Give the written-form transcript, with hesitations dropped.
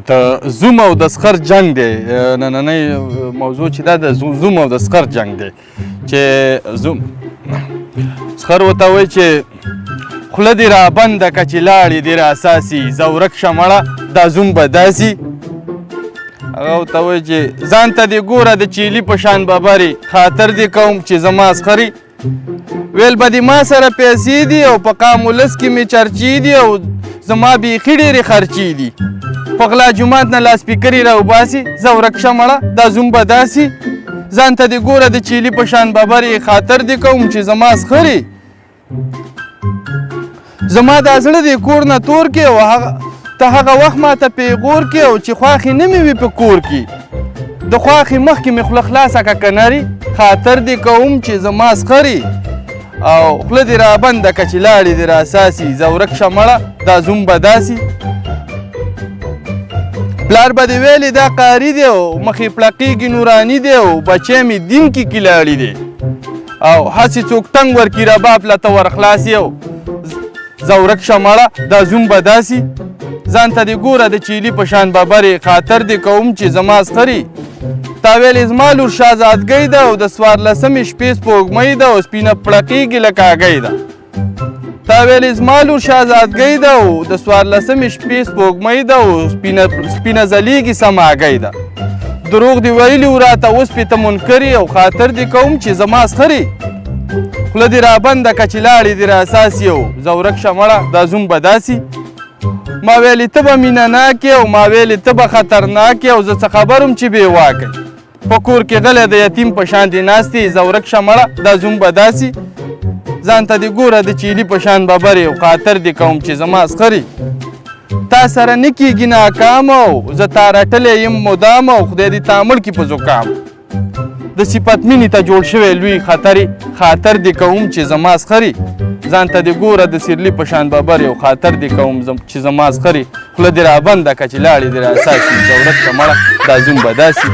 د زوم او د سخر جنگ دی. نننۍ موضوع چې دا د زوم او د سخر جنگ دی چې زوم سخر ورته وایي چې خوله دې را بنده که چې لاړې دې را اساسي زورک شه مړه دا زوم به داسي. هغه ورته وایي چې ځان ته دې ګوره د چیلي په شان ببرې خاطر دې کوم چې زما سخري ویل به دې ما سره پیسې دي او په قام ولس کې مې چرچې دي او زما بیخي ډېرې خرچې دي. په غلا جومات نه لاسپیکرې راوباسي زورک شه مړه دا زوم به داسي. ځان ته دې ګوره د چیلي په شان ببرې خاطر دې کوم چې زما سخري زما دا زړه دې کور نه تور کې او ته هغه وخت ماته پیغور کې او چې خواښې نه مې وي په کور کې د خواښې مخکې مې خوله خلاصه که کناري خاطر دې کوم چې زما سخري او خوله دې را بنده که چې لاړې دې را اساسي زورک شه مړه دا زوم به داسي. پلار به دې ویلې دا قاري دی او مخې پړقېږي نوراني دی او بچی مې دین کې کلاړي دی او هسې څوک ټنګ ورکړي رباب له ته ورخلاص او زورک شه مړه دا زوم به داسي. ځان ته دې ګوره د چیلي په شان ببرې خاطر دې کوم چې زما سخري تا ویلې زما لور شهزادګۍ ده او د 14مې شپې سپوږمۍ ده او سپینه پړقېږي لکه هګۍ ده. تا ویلې زما لور شهزادګۍ ده او د 14مې شپې سپوږمۍ ده او سپینه ځلیږي سمه هګۍ ده. دروغ دې ویلي و راته اوس پې ته منکرې او خاطر دې کوم چې زما سخري خوله دې را بنده که چې لاړې دې را اساسي او زورک شه مړه دا زوم به داسي. ما ویلې ته به مینه ناکې او ما ویلې ته به خطرناکې او زه څه خبر چې بې واکئ په کور کې غلی د یتیم په شان دې ناست یې زورک شه مړه دا زوم به داسي. ځان ته دې ګوره د چیلي په شان ببرې او خاطر دې کوم چې زما سخري تا سره نه کېږي ناکام او زه تا رټلی یم مدام او خدای دې تا مړ کړي په زکام. د صفت مینې ته جوړ شوی لوی خطرې خاطر دې کوم چې زما سخري ځان ته دې ګوره د سیرلي په شان ببرې او خاطر دې کوم چې زما سخري خوله دې را بنده که چې لاړې دې را اساسي زورک شه مړه دا زوم به داسي.